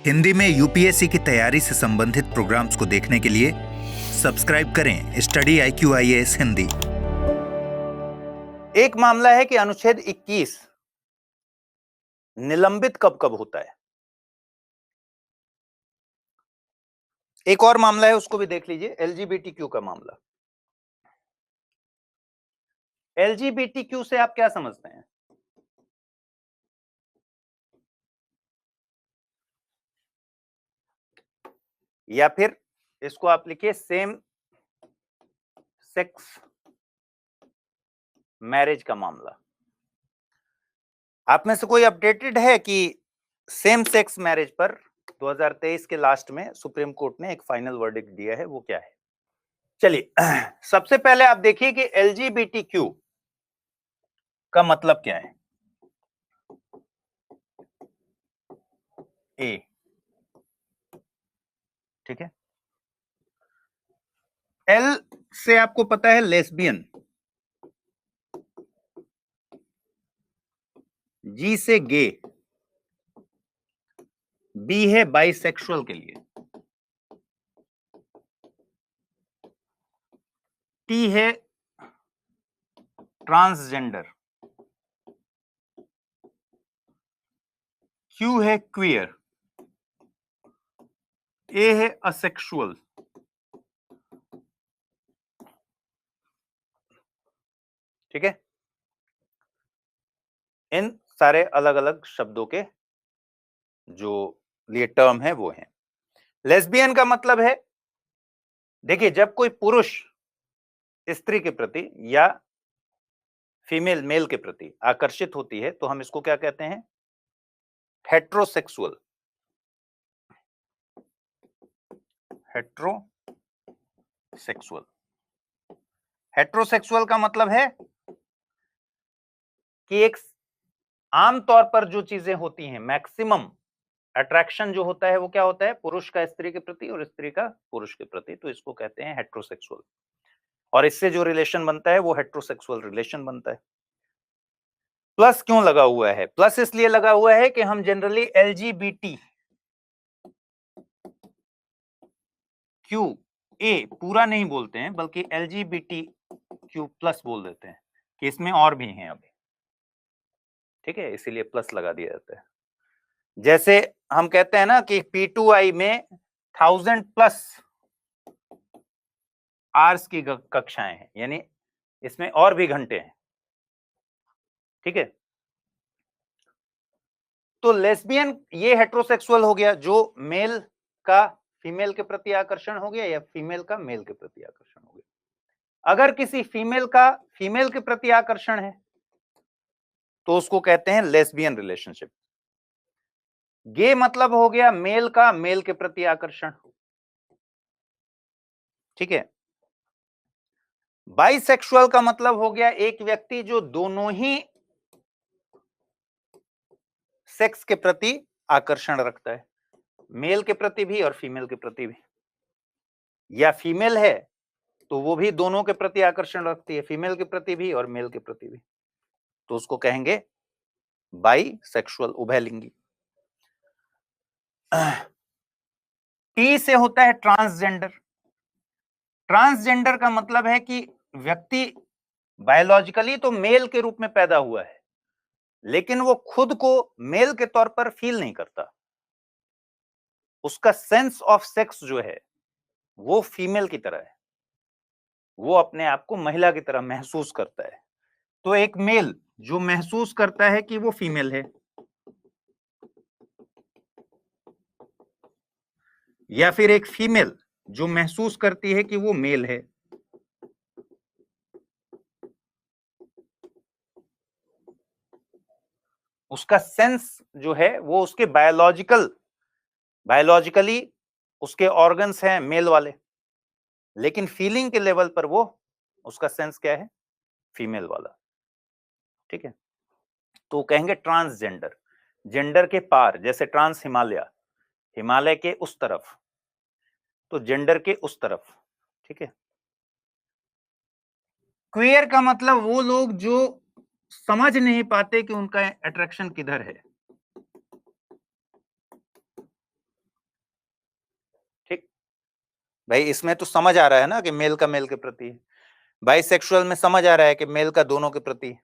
हिंदी में यूपीएससी की तैयारी से संबंधित प्रोग्राम्स को देखने के लिए सब्सक्राइब करें स्टडी IQIAS हिंदी। एक मामला है कि अनुच्छेद 21 निलंबित कब कब होता है। एक और मामला है, उसको भी देख लीजिए, LGBTQ का मामला। LGBTQ से आप क्या समझते हैं? या फिर इसको आप लिखिए सेम सेक्स मैरिज का मामला। आप में से कोई अपडेटेड है कि सेम सेक्स मैरिज पर 2023 के लास्ट में सुप्रीम कोर्ट ने एक फाइनल वर्डिक्ट दिया है, वो क्या है? चलिए, सबसे पहले आप देखिए कि LGBTQ का मतलब क्या है। ए, ठीक है। L से आपको पता है लेस्बियन, G से गे, B है बाइसेक्सुअल के लिए, T है ट्रांसजेंडर, Q है क्वियर, A है असेक्सुअल, ठीक है। इन सारे अलग अलग शब्दों के जो लिए टर्म है वो है। लेस्बियन का मतलब है, देखिए, जब कोई पुरुष स्त्री के प्रति या फीमेल मेल के प्रति आकर्षित होती है तो हम इसको क्या कहते हैं? हेट्रोसेक्सुअल। हेट्रोसेक्सुअल, हेट्रोसेक्सुअल का मतलब है कि एक आमतौर पर जो चीजें होती हैं, मैक्सिमम अट्रैक्शन जो होता है वो क्या होता है? पुरुष का स्त्री के प्रति और स्त्री का पुरुष के प्रति, तो इसको कहते हैं हेट्रोसेक्सुअल। और इससे जो रिलेशन बनता है वो हेट्रोसेक्सुअल रिलेशन बनता है। प्लस क्यों लगा हुआ है? प्लस इसलिए लगा हुआ है कि हम जनरली LGBTQ पूरा नहीं बोलते हैं, बल्कि LGBTQ प्लस बोल देते हैं कि इसमें और भी हैं अभी, ठीक है, इसीलिए प्लस लगा दिया जाता है। जैसे हम कहते हैं ना कि P2I में 1000+ आवर्स की कक्षाएं हैं, यानी इसमें और भी घंटे हैं, ठीक है। तो लेस्बियन ये हेट्रोसेक्सुअल हो गया, जो मेल का फीमेल के प्रति आकर्षण हो गया या फीमेल का मेल के प्रति आकर्षण हो गया। अगर किसी फीमेल का फीमेल के प्रति आकर्षण है तो उसको कहते हैं लेस्बियन रिलेशनशिप। गे मतलब हो गया मेल का मेल के प्रति आकर्षण, ठीक है। बाइसेक्सुअल का मतलब हो गया एक व्यक्ति जो दोनों ही सेक्स के प्रति आकर्षण रखता है, मेल के प्रति भी और फीमेल के प्रति भी। या फीमेल है तो वो भी दोनों के प्रति आकर्षण रखती है, फीमेल के प्रति भी और मेल के प्रति भी, तो उसको कहेंगे बाइसेक्सुअल, उभयलिंगी। टी से होता है ट्रांसजेंडर। ट्रांसजेंडर का मतलब है कि व्यक्ति बायोलॉजिकली तो मेल के रूप में पैदा हुआ है, लेकिन वो खुद को मेल के तौर पर फील नहीं करता। उसका सेंस ऑफ सेक्स जो है वो फीमेल की तरह है, वो अपने आप को महिला की तरह महसूस करता है। तो एक मेल जो महसूस करता है कि वो फीमेल है, या फिर एक फीमेल जो महसूस करती है कि वो मेल है, उसका सेंस जो है वो उसके बायोलॉजिकली उसके ऑर्गन्स हैं मेल वाले, लेकिन फीलिंग के लेवल पर वो उसका सेंस क्या है? फीमेल वाला, ठीक है। तो कहेंगे ट्रांसजेंडर, जेंडर के पार, जैसे ट्रांस हिमालय के उस तरफ, तो जेंडर के उस तरफ, ठीक है। क्वियर का मतलब वो लोग जो समझ नहीं पाते कि उनका अट्रैक्शन किधर है। भाई इसमें तो समझ आ रहा है ना कि मेल का मेल के प्रति है, बाइसेक्सुअल में समझ आ रहा है कि मेल का दोनों के प्रति है,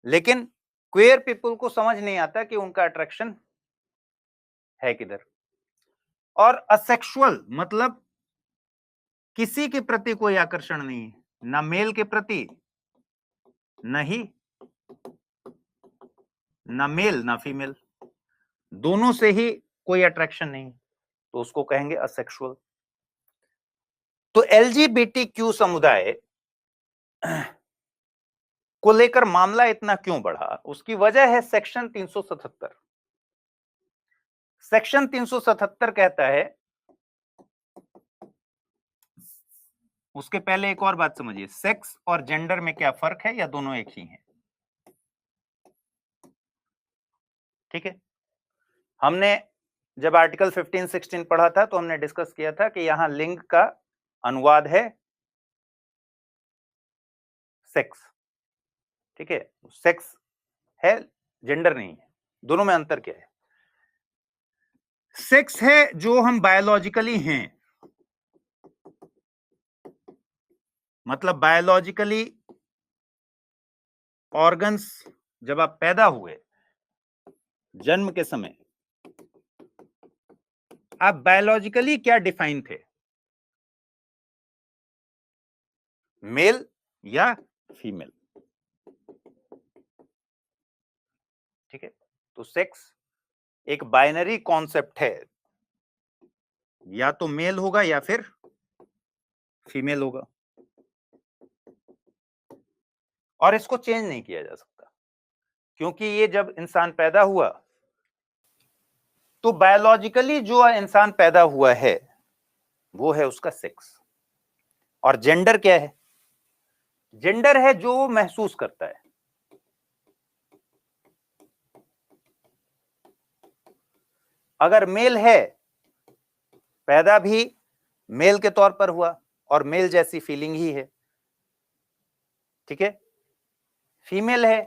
लेकिन क्वेयर पीपल को समझ नहीं आता कि उनका अट्रैक्शन है किधर। और असेक्सुअल मतलब किसी के प्रति कोई आकर्षण नहीं है, ना मेल के प्रति, ना मेल ना फीमेल, दोनों से ही कोई अट्रैक्शन नहीं, तो उसको कहेंगे असेक्सुअल। तो एलजीबीटीक्यू समुदाय को लेकर मामला इतना क्यों बढ़ा, उसकी वजह है सेक्शन 377। सेक्शन 377 कहता है, उसके पहले एक और बात समझिए, सेक्स और जेंडर में क्या फर्क है या दोनों एक ही हैं? ठीक है, हमने जब आर्टिकल 15-16 पढ़ा था तो हमने डिस्कस किया था कि यहां लिंग का अनुवाद है सेक्स, ठीक है, सेक्स है, जेंडर नहीं है। दोनों में अंतर क्या है? सेक्स है जो हम बायोलॉजिकली हैं, मतलब बायोलॉजिकली ऑर्गन्स, जब आप पैदा हुए जन्म के समय आप बायोलॉजिकली क्या डिफाइन थे, मेल या फीमेल, ठीक है। तो सेक्स एक बाइनरी कॉन्सेप्ट है, या तो मेल होगा या फिर फीमेल होगा, और इसको चेंज नहीं किया जा सकता, क्योंकि ये जब इंसान पैदा हुआ तो बायोलॉजिकली जो इंसान पैदा हुआ है वो है उसका सेक्स। और जेंडर क्या है? जेंडर है जो वो महसूस करता है। अगर मेल है, पैदा भी मेल के तौर पर हुआ और मेल जैसी फीलिंग ही है, ठीक है। फीमेल है,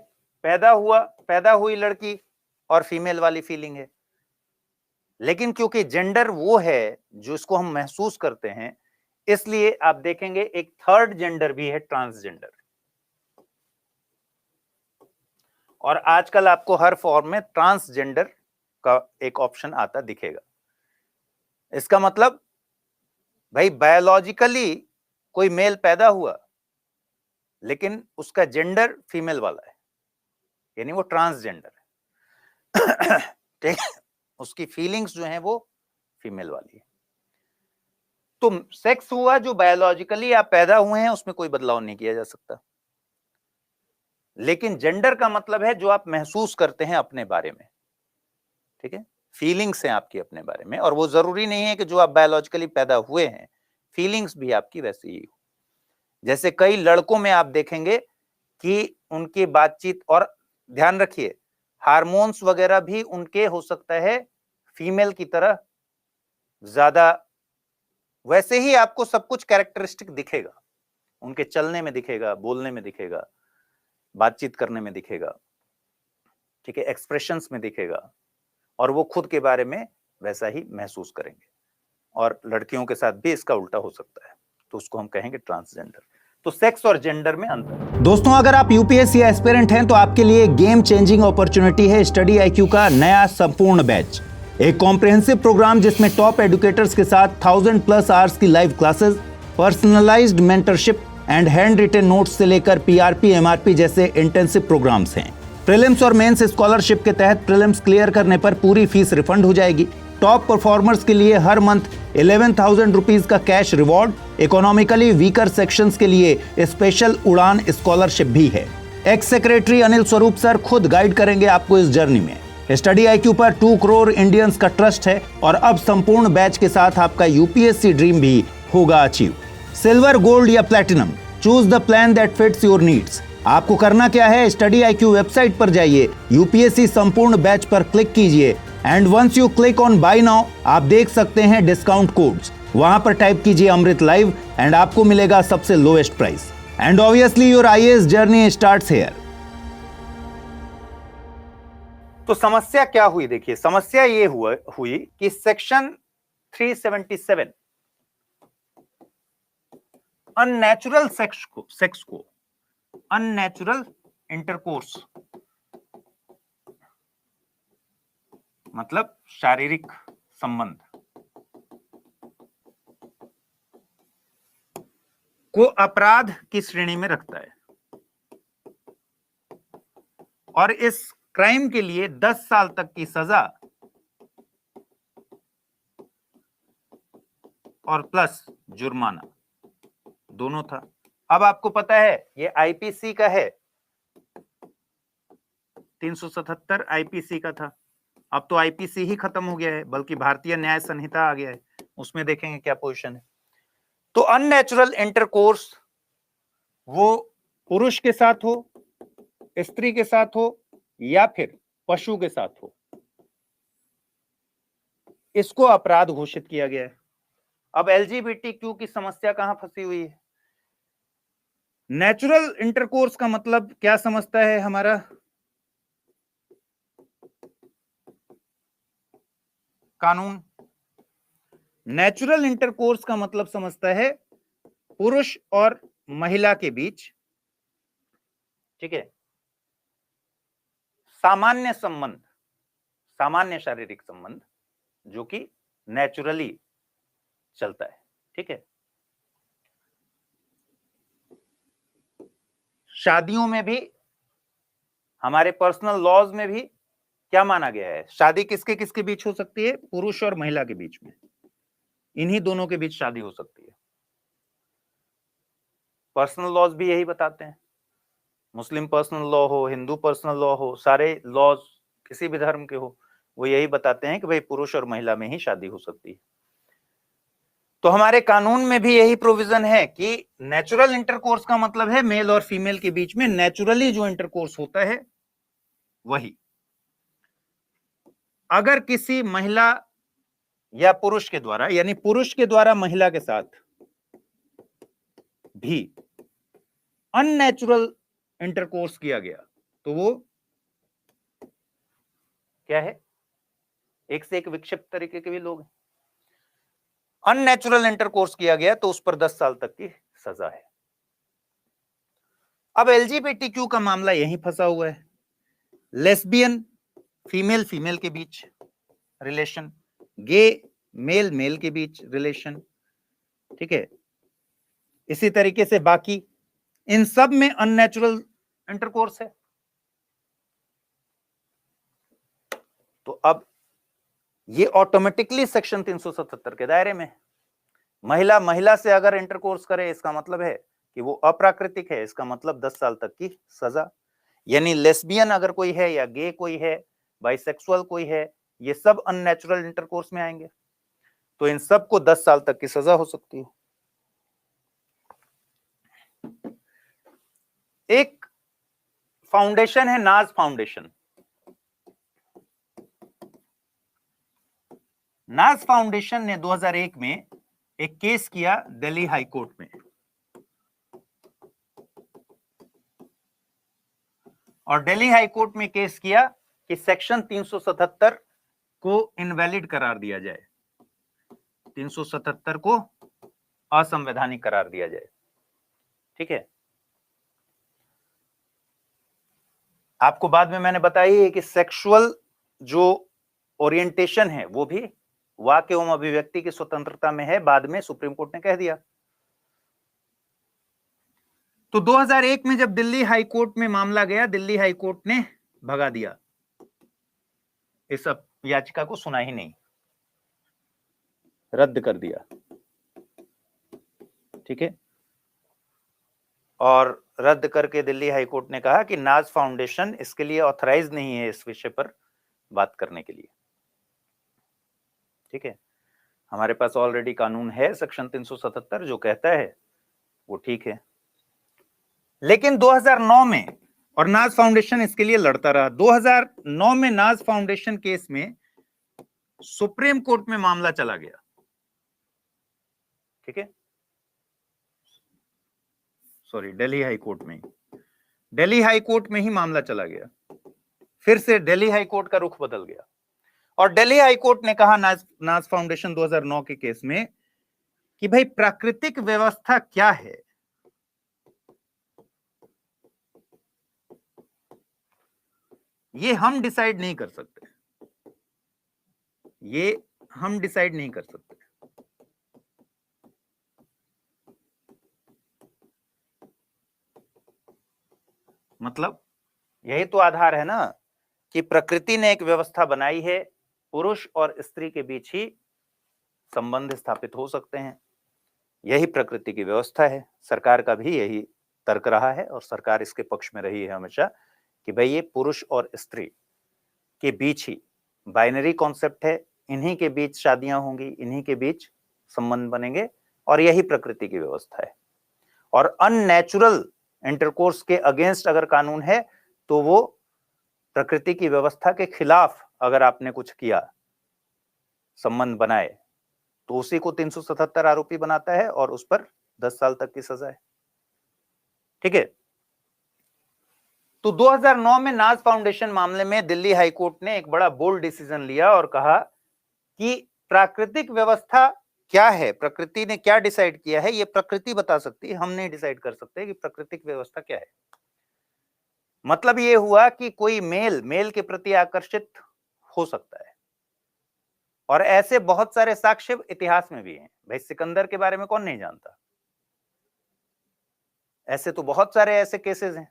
पैदा हुई लड़की और फीमेल वाली फीलिंग है, लेकिन क्योंकि जेंडर वो है जो इसको हम महसूस करते हैं, इसलिए आप देखेंगे एक थर्ड जेंडर भी है, ट्रांसजेंडर। और आजकल आपको हर फॉर्म में ट्रांसजेंडर का एक ऑप्शन आता दिखेगा। इसका मतलब भाई बायोलॉजिकली कोई मेल पैदा हुआ लेकिन उसका जेंडर फीमेल वाला है, यानी वो ट्रांसजेंडर है, ठीक है, उसकी फीलिंग्स जो हैं वो फीमेल वाली है। तो सेक्स हुआ जो बायोलॉजिकली आप पैदा हुए हैं, उसमें कोई बदलाव नहीं किया जा सकता, लेकिन जेंडर का मतलब है जो आप महसूस करते हैं अपने बारे में, ठीक है, फीलिंग्स हैं आपकी अपने बारे में, और वो जरूरी नहीं है कि जो आप बायोलॉजिकली पैदा हुए हैं फीलिंग्स भी आपकी वैसी ही हो। जैसे कई लड़कों में आप देखेंगे कि उनकी बातचीत, और ध्यान रखिए हार्मोन्स वगैरह भी उनके हो सकता है फीमेल की तरह ज्यादा, वैसे ही आपको सब कुछ कैरेक्टरिस्टिक दिखेगा, उनके चलने में दिखेगा, बोलने में दिखेगा, बातचीत करने में दिखेगा, ठीक है, एक्सप्रेशंस में दिखेगा, और वो खुद के बारे में वैसा ही महसूस करेंगे। और लड़कियों के साथ भी इसका उल्टा हो सकता है, तो उसको हम कहेंगे ट्रांसजेंडर। तो सेक्स और जेंडर में अंतर। दोस्तों, अगर आप यूपीएससी एस्पिरेंट हैं तो आपके लिए गेम चेंजिंग अपॉर्चुनिटी है स्टडी आईक्यू का नया संपूर्ण बैच, एक कॉम्प्रिहेंसिव प्रोग्राम जिसमें टॉप एडुकेटर्स के साथ 1000+ आवर्स की live classes, personalised mentorship and hand written notes से लेकर पीआरपी, एमआरपी जैसे इंटेंसिव प्रोग्राम्स हैं। प्रीलिम्स और मेंस स्कॉलरशिप के तहत प्रीलिम्स क्लियर करने पर पूरी फीस रिफंड हो जाएगी। टॉप परफॉर्मर्स के लिए हर मंथ 11,000 रुपीज का cash reward, economically weaker sections के लिए स्पेशल उड़ान स्कॉलरशिप भी है। X secretary Anil Swarup sir खुद गाइड करेंगे आपको इस जर्नी में। स्टडी आईक्यू पर 2 करोड़ इंडियंस का ट्रस्ट है, और अब संपूर्ण बैच के साथ आपका यूपीएससी ड्रीम भी होगा अचीव। सिल्वर, गोल्ड या platinum, choose the plan that fits your needs. आपको करना क्या है, स्टडी आईक्यू वेबसाइट पर जाइए, यूपीएससी संपूर्ण बैच पर क्लिक कीजिए, and once you click on buy now आप देख सकते हैं डिस्काउंट कोड्स। वहां पर टाइप कीजिए अमृत लाइव एंड आपको मिलेगा सबसे lowest price. And obviously your IAS journey starts here. तो समस्या क्या हुई? देखिए, समस्या ये हुई कि सेक्शन 377 अननेचुरल सेक्स को अननेचुरल इंटरकोर्स मतलब शारीरिक संबंध को अपराध की श्रेणी में रखता है और इस क्राइम के लिए 10 साल तक की सजा और प्लस जुर्माना दोनों था। अब आपको पता है ये आईपीसी का है, 377 आईपीसी का था। अब तो आईपीसी ही खत्म हो गया है, बल्कि भारतीय न्याय संहिता आ गया है, उसमें देखेंगे क्या पोजीशन है। तो अननेचुरल इंटरकोर्स वो पुरुष के साथ हो, स्त्री के साथ हो या फिर पशु के साथ हो, इसको अपराध घोषित किया गया है। अब एलजीबीटीक्यू की समस्या कहां फंसी हुई है? नेचुरल इंटरकोर्स का मतलब क्या समझता है हमारा कानून? नेचुरल इंटरकोर्स का मतलब समझता है पुरुष और महिला के बीच, ठीक है, सामान्य संबंध, सामान्य शारीरिक संबंध जो कि नेचुरली चलता है, ठीक है। शादियों में भी, हमारे पर्सनल लॉज में भी क्या माना गया है? शादी किसके किसके बीच हो सकती है? पुरुष और महिला के बीच में, इन्हीं दोनों के बीच शादी हो सकती है। पर्सनल लॉज भी यही बताते हैं, मुस्लिम पर्सनल लॉ हो, हिंदू पर्सनल लॉ हो, सारे लॉज किसी भी धर्म के हो, वो यही बताते हैं कि भाई पुरुष और महिला में ही शादी हो सकती है। तो हमारे कानून में भी यही प्रोविजन है कि नेचुरल इंटरकोर्स का मतलब है मेल और फीमेल के बीच में नेचुरली जो इंटरकोर्स होता है वही। अगर किसी महिला या पुरुष के द्वारा, यानी पुरुष के द्वारा महिला के साथ भी अननेचुरल इंटरकोर्स किया गया तो वो क्या है? एक से एक विक्षिप्त तरीके के भी लोग हैं। अननेचुरल इंटरकोर्स किया गया तो उस पर 10 साल तक की सजा है। अब एलजीबीटीक्यू का मामला यहीं फंसा हुआ है। लेस्बियन फीमेल फीमेल के बीच रिलेशन, गे मेल मेल के बीच रिलेशन, ठीक है, इसी तरीके से बाकी इन सब में अननेचुरल इंटरकोर्स है। तो अब ये ऑटोमेटिकली सेक्शन 377 के दायरे में। महिला महिला से अगर इंटरकोर्स करे इसका मतलब है कि वो अप्राकृतिक है, इसका मतलब 10 साल तक की सजा। यानी लेस्बियन अगर कोई है या गे कोई है, बाइसेक्सुअल कोई है, ये सब अननेचुरल इंटरकोर्स में आएंगे, तो इन सब को 10 साल तक की सजा हो सकती है। एक फाउंडेशन है नाज फाउंडेशन। नाज फाउंडेशन ने 2001 में एक केस किया दिल्ली हाई कोर्ट में, और दिल्ली हाई कोर्ट में केस किया कि सेक्शन 377 को इनवैलिड करार दिया जाए, 377 को असंवैधानिक करार दिया जाए, ठीक है। आपको बाद में मैंने बताई है कि सेक्सुअल जो ओरिएंटेशन है वो भी वाक्य एवं अभिव्यक्ति की स्वतंत्रता में है, बाद में सुप्रीम कोर्ट ने कह दिया। तो 2001 में जब दिल्ली हाई कोर्ट में मामला गया, दिल्ली हाई कोर्ट ने भगा दिया, इस याचिका को सुना ही नहीं, रद्द कर दिया, ठीक है। और रद्द करके दिल्ली हाई कोर्ट ने कहा कि नाज फाउंडेशन इसके लिए ऑथराइज नहीं है इस विषय पर बात करने के लिए, ठीक है। हमारे पास ऑलरेडी कानून है सेक्शन 377 जो कहता है वो ठीक है। लेकिन 2009 में, और नाज फाउंडेशन इसके लिए लड़ता रहा, 2009 में नाज फाउंडेशन केस में सुप्रीम कोर्ट में मामला चला गया, ठीक है, सॉरी दिल्ली हाई कोर्ट में, दिल्ली हाई कोर्ट में ही मामला चला गया। फिर से दिल्ली हाई कोर्ट का रुख बदल गया और दिल्ली हाई कोर्ट ने कहा नाज फाउंडेशन 2009 के केस में कि भाई प्राकृतिक व्यवस्था क्या है ये हम डिसाइड नहीं कर सकते, ये हम डिसाइड नहीं कर सकते। मतलब यही तो आधार है ना कि प्रकृति ने एक व्यवस्था बनाई है, पुरुष और स्त्री के बीच ही संबंध स्थापित हो सकते हैं। यही प्रकृति की व्यवस्था है। सरकार का भी यही तर्क रहा है और सरकार इसके पक्ष में रही है हमेशा कि भाई ये पुरुष और स्त्री के बीच ही बाइनरी कॉन्सेप्ट है, इन्हीं के बीच शादियां होंगी, इन्हीं के बीच संबंध बनेंगे और यही प्रकृति की व्यवस्था है। और अननेचुरल इंटरकोर्स के अगेंस्ट अगर कानून है तो वो प्रकृति की व्यवस्था के खिलाफ अगर आपने कुछ किया, संबंध बनाए, तो उसी को 377 आरोपी बनाता है और उस पर 10 साल तक की सजा है। ठीक है। तो 2009 में नाज फाउंडेशन मामले में दिल्ली हाई कोर्ट ने एक बड़ा बोल्ड डिसीजन लिया और कहा कि प्राकृतिक व्यवस्था क्या है, प्रकृति ने क्या डिसाइड किया है, ये प्रकृति बता सकती है, हम नहीं डिसाइड कर सकते कि प्राकृतिक व्यवस्था क्या है। मतलब ये हुआ कि कोई मेल के प्रति आकर्षित हो सकता है और ऐसे बहुत सारे साक्ष्य इतिहास में भी हैं। भाई सिकंदर के बारे में कौन नहीं जानता, ऐसे तो बहुत सारे ऐसे केसेस हैं।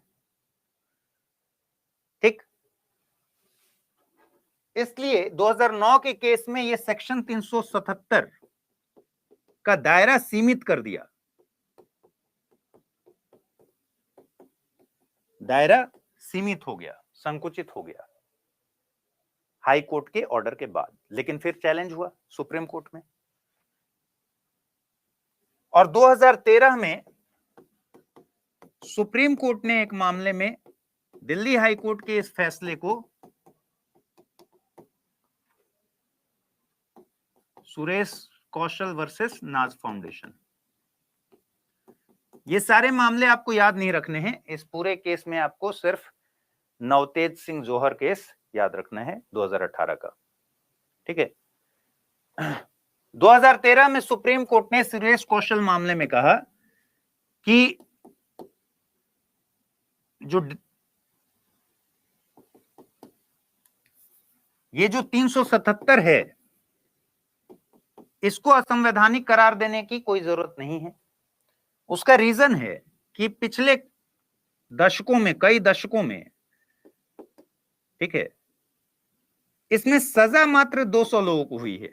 ठीक, इसलिए 2009 के केस में ये सेक्शन 377 का दायरा सीमित कर दिया, दायरा सीमित हो गया, संकुचित हो गया हाई कोर्ट के ऑर्डर के बाद। लेकिन फिर चैलेंज हुआ सुप्रीम कोर्ट में और 2013 में सुप्रीम कोर्ट ने एक मामले में दिल्ली हाई कोर्ट के इस फैसले को सुरेश कौशल वर्सेस नाज फाउंडेशन, ये सारे मामले आपको याद नहीं रखने हैं। इस पूरे केस में आपको सिर्फ नवतेज सिंह जौहर केस याद रखना है 2018 का। ठीक है। 2013 में सुप्रीम कोर्ट ने सुरेश कौशल मामले में कहा कि ये जो 377 है इसको असंवैधानिक करार देने की कोई जरूरत नहीं है। उसका रीजन है कि पिछले दशकों में, कई दशकों में, ठीक है, इसमें सजा मात्र 200 लोगों को हुई है।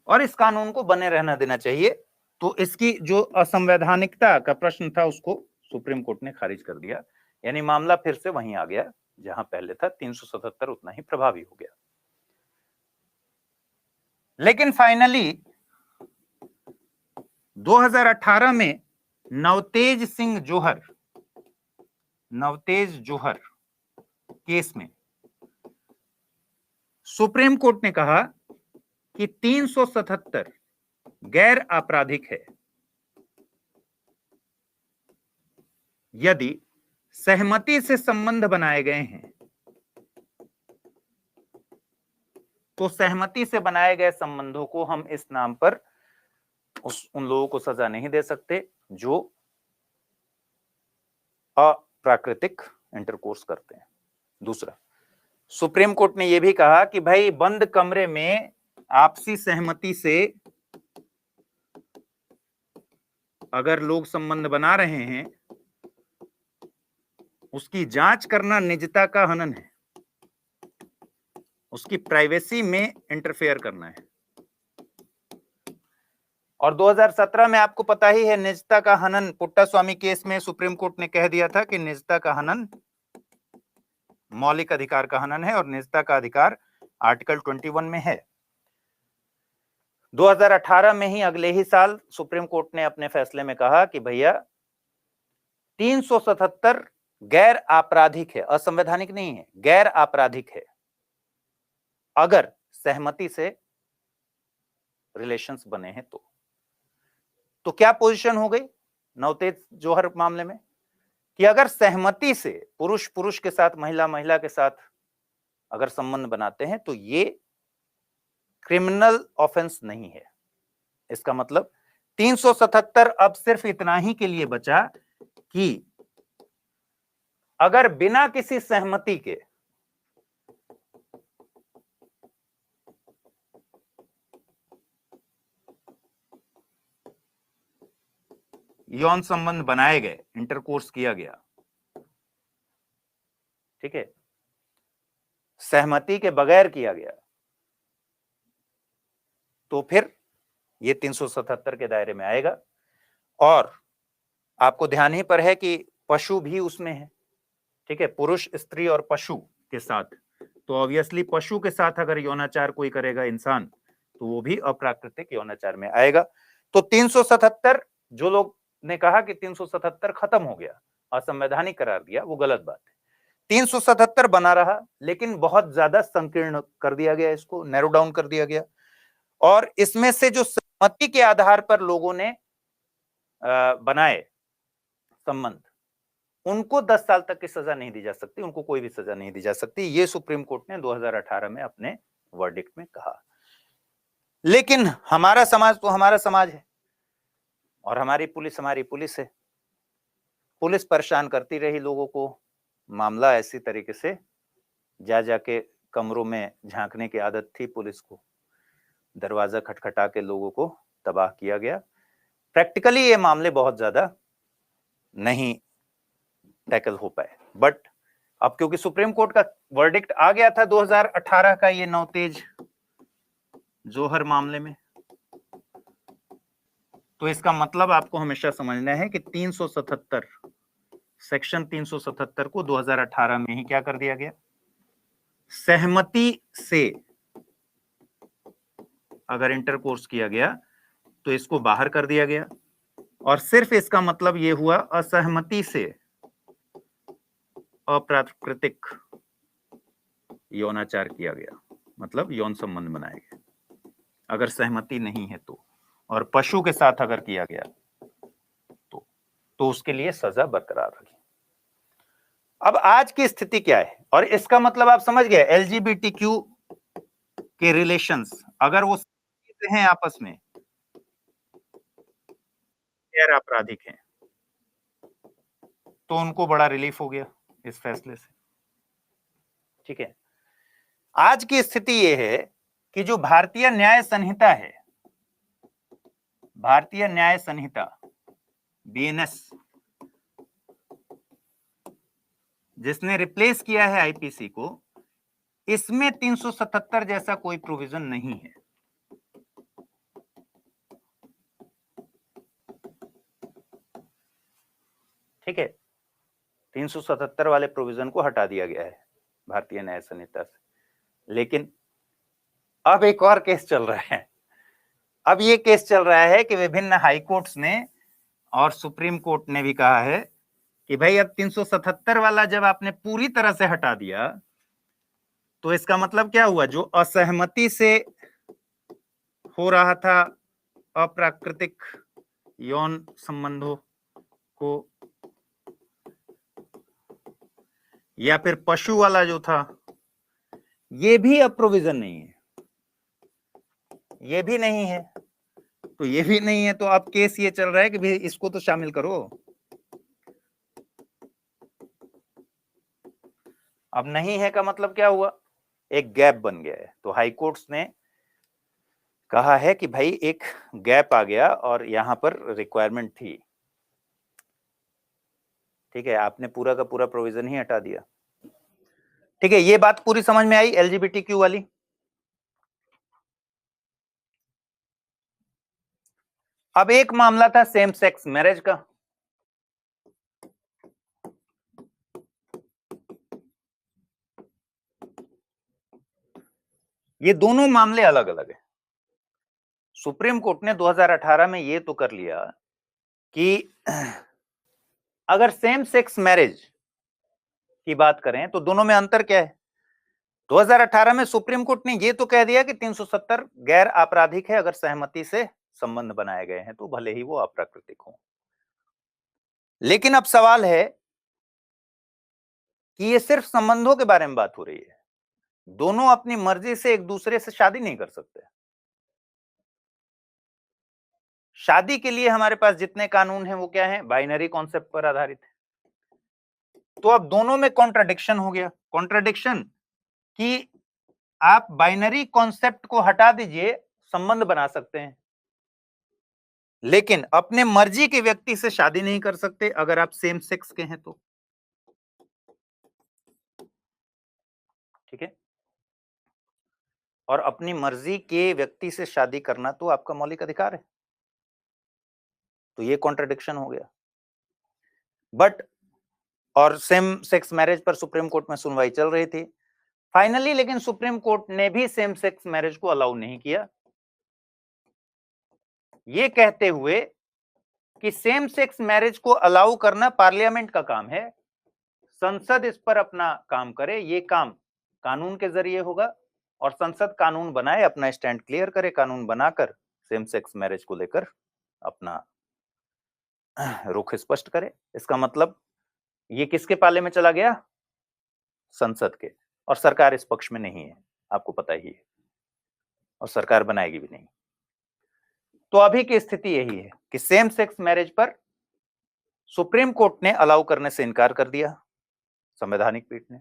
और इस कानून को बने रहना देना चाहिए। तो इसकी जो असंवैधानिकता का प्रश्न था उसको सुप्रीम कोर्ट ने खारिज कर दिया, यानी मामला फिर से वहीं आ गया जहां पहले था। 377 उतना ही प्रभावी हो गया। लेकिन फाइनली 2018 में नवतेज जौहर केस में सुप्रीम कोर्ट ने कहा कि 377 गैर आपराधिक है यदि सहमति से संबंध बनाए गए हैं। तो सहमति से बनाए गए संबंधों को हम इस नाम पर उन लोगों को सजा नहीं दे सकते जो अप्राकृतिक इंटरकोर्स करते हैं। दूसरा, सुप्रीम कोर्ट ने यह भी कहा कि भाई बंद कमरे में आपसी सहमति से अगर लोग संबंध बना रहे हैं उसकी जांच करना निजता का हनन है, उसकी प्राइवेसी में इंटरफेयर करना है। और 2017 में आपको पता ही है निजता का हनन, पुट्टास्वामी केस में सुप्रीम कोर्ट ने कह दिया था कि निजता का हनन मौलिक अधिकार का हनन है और निजता का अधिकार आर्टिकल 21 में है। 2018 में ही, अगले ही साल, सुप्रीम कोर्ट ने अपने फैसले में कहा कि भैया 377 गैर आपराधिक है, असंवैधानिक नहीं है, गैर आपराधिक है अगर सहमति से रिलेशंस बने हैं। तो क्या पोजीशन हो गई नवतेज जौहर मामले में कि अगर सहमति से पुरुष के साथ, महिला के साथ अगर संबंध बनाते हैं तो ये क्रिमिनल ऑफेंस नहीं है। इसका मतलब 377 अब सिर्फ इतना ही के लिए बचा कि अगर बिना किसी सहमति के यौन संबंध बनाए गए, इंटरकोर्स किया गया, ठीक है, सहमति के बगैर किया गया, तो फिर ये 377 के दायरे में आएगा। और आपको ध्यान ही पर है कि पशु भी उसमें है, ठीक है, पुरुष, स्त्री और पशु के साथ, तो ऑब्वियसली पशु के साथ अगर यौनाचार कोई करेगा इंसान, तो वो भी अप्राकृतिक यौनाचार में आएगा। तो 377, जो लोग ने कहा कि 377 खत्म हो गया, असंवैधानिक करार दिया, वो गलत बात है। 377 बना रहा, लेकिन बहुत ज्यादा संकीर्ण कर दिया गया, इसको नैरो डाउन कर दिया गया। और इसमें से जो सहमति के आधार पर लोगों ने बनाए संबंध, उनको 10 साल तक की सजा नहीं दी जा सकती, उनको कोई भी सजा नहीं दी जा सकती, ये सुप्रीम कोर्ट ने 2018 में अपने वर्डिक्ट में कहा। लेकिन हमारा समाज तो हमारा समाज है और हमारी पुलिस है। पुलिस परेशान करती रही लोगों को, मामला ऐसी तरीके से जा जाके कमरों में झांकने की आदत थी पुलिस को, दरवाजा खटखटा के लोगों को तबाह किया गया। प्रैक्टिकली ये मामले बहुत ज्यादा नहीं टैकल हो पाए, बट अब क्योंकि सुप्रीम कोर्ट का वर्डिक्ट आ गया था 2018 का, ये नौतेज जोहर मामले में, तो इसका मतलब आपको हमेशा समझना है कि 377 सेक्शन 377 को 2018 में ही क्या कर दिया गया, सहमति से अगर इंटरकोर्स किया गया तो इसको बाहर कर दिया गया, और सिर्फ इसका मतलब यह हुआ असहमति से अप्राकृतिक यौनाचार किया गया, मतलब यौन संबंध बनाए गए, अगर सहमति नहीं है तो, और पशु के साथ अगर किया गया तो उसके लिए सजा बरकरार रही। अब आज की स्थिति क्या है, और इसका मतलब आप समझ गए, एलजीबीटीक्यू के रिलेशंस अगर वो हैं आपस में गैर आपराधिक हैं, तो उनको बड़ा रिलीफ हो गया इस फैसले से, ठीक है। आज की स्थिति यह है कि जो भारतीय न्याय संहिता है, भारतीय न्याय संहिता बीएनएस, जिसने रिप्लेस किया है आईपीसी को, इसमें 377 जैसा कोई प्रोविजन नहीं है। ठीक है, 377 वाले प्रोविजन को हटा दिया गया है भारतीय न्याय संहिता से। लेकिन अब एक और केस चल रहा है। अब ये केस चल रहा है कि विभिन्न हाई कोर्ट्स ने और सुप्रीम कोर्ट ने भी कहा है कि भाई अब 377 वाला जब आपने पूरी तरह से हटा दिया, तो इसका मतलब क्या हुआ, जो असहमति से हो रहा था अप्राकृतिक यौन संबंधों को, या फिर पशु वाला जो था, ये भी अब प्रोविजन नहीं है, ये भी नहीं है, तो ये भी नहीं है, तो अब केस ये चल रहा है कि भाई इसको तो शामिल करो। अब नहीं है का मतलब क्या हुआ, एक गैप बन गया है। तो हाई कोर्ट्स ने कहा है कि भाई एक गैप आ गया और यहां पर रिक्वायरमेंट थी, ठीक है, आपने पूरा का पूरा प्रोविजन ही हटा दिया। ठीक है, ये बात पूरी समझ में आई एलजीबीटीक्यू वाली। अब एक मामला था सेम सेक्स मैरिज का। ये दोनों मामले अलग अलग हैं। सुप्रीम कोर्ट ने 2018 में ये तो कर लिया कि अगर सेम सेक्स मैरिज की बात करें तो दोनों में अंतर क्या है। 2018 में सुप्रीम कोर्ट ने ये तो कह दिया कि 370 गैर आपराधिक है अगर सहमति से संबंध बनाए गए हैं, तो भले ही वो अप्राकृतिक हो। लेकिन अब सवाल है कि ये सिर्फ संबंधों के बारे में बात हो रही है, दोनों अपनी मर्जी से एक दूसरे से शादी नहीं कर सकते। शादी के लिए हमारे पास जितने कानून हैं वो क्या है? बाइनरी कॉन्सेप्ट पर आधारित है। तो अब दोनों में कॉन्ट्राडिक्शन हो गया। कॉन्ट्राडिक्शन कि आप बाइनरी कॉन्सेप्ट को हटा दीजिए, संबंध बना सकते हैं, लेकिन अपने मर्जी के व्यक्ति से शादी नहीं कर सकते अगर आप सेम सेक्स के हैं तो। ठीक है, और अपनी मर्जी के व्यक्ति से शादी करना तो आपका मौलिक अधिकार है। तो ये कॉन्ट्रडिक्शन हो गया। बट और सेम सेक्स मैरिज पर सुप्रीम कोर्ट में सुनवाई चल रही थी फाइनली, लेकिन सुप्रीम कोर्ट ने भी सेम सेक्स मैरिज को अलाउ नहीं किया, ये कहते हुए कि सेम सेक्स मैरिज को अलाउ करना पार्लियामेंट का काम है, संसद इस पर अपना काम करे, ये काम कानून के जरिए होगा और संसद कानून बनाए, अपना स्टैंड क्लियर करे, कानून बनाकर सेम सेक्स मैरिज को लेकर अपना रुख स्पष्ट करे। इसका मतलब ये किसके पाले में चला गया? संसद के, और सरकार इस पक्ष में नहीं है, आपको पता ही है, और सरकार बनाएगी भी नहीं। तो अभी की स्थिति यही है कि सेम सेक्स मैरिज पर सुप्रीम कोर्ट ने अलाउ करने से इनकार कर दिया, संवैधानिक पीठ ने।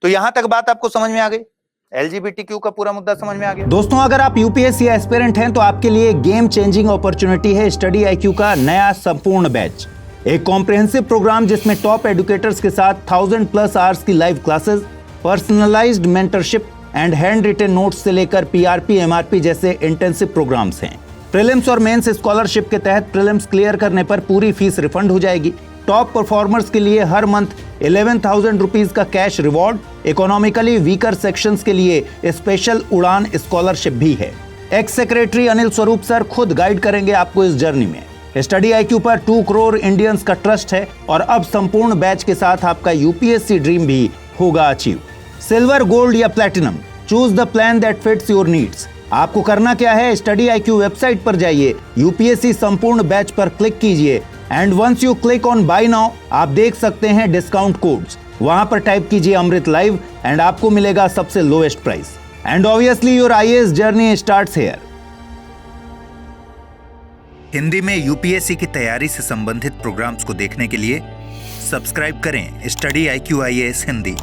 तो यहां तक बात आपको समझ में आ गई, एलजीबीटीक्यू का पूरा मुद्दा समझ में आ गया। दोस्तों, अगर आप यूपीएससी एस्पिरेंट हैं तो आपके लिए गेम चेंजिंग अपॉर्चुनिटी है स्टडी आईक्यू का नया संपूर्ण बैच। एक कॉम्प्रिहेंसिव प्रोग्राम जिसमें टॉप एडुकेटर्स के साथ 1000+ आवर्स की live classes, personalised mentorship and hand written notes से लेकर पीआरपी, एमआरपी जैसे इंटेंसिव प्रोग्राम्स हैं। प्रीलिम्स और मेंस स्कॉलरशिप के तहत प्रीलिम्स क्लियर करने पर पूरी फीस रिफंड हो जाएगी। टॉप परफॉर्मर्स के लिए हर मंथ 11,000 रुपीज का cash reward, economically weaker sections के लिए स्पेशल उड़ान स्कॉलरशिप भी है। X secretary Anil Swarup sir खुद गाइड करेंगे आपको इस जर्नी में। स्टडी आईक्यू पर 2 करोड़ इंडियंस का ट्रस्ट है और अब संपूर्ण बैच के साथ आपका यूपीएससी ड्रीम भी होगा अचीव। सिल्वर, गोल्ड या platinum, choose the plan that fits your needs. आपको करना क्या है? स्टडी आईक्यू वेबसाइट पर जाइए, यूपीएससी संपूर्ण बैच पर क्लिक कीजिए and once you click on buy now, आप देख सकते हैं डिस्काउंट कोड्स। वहां पर टाइप कीजिए अमृत लाइव एंड आपको मिलेगा सबसे lowest price. And obviously your IAS journey starts here. Hindi में यूपीएससी की तैयारी से संबंधित प्रोग्राम्स को देखने के लिए सब्सक्राइब करें स्टडी IQ IAS हिंदी।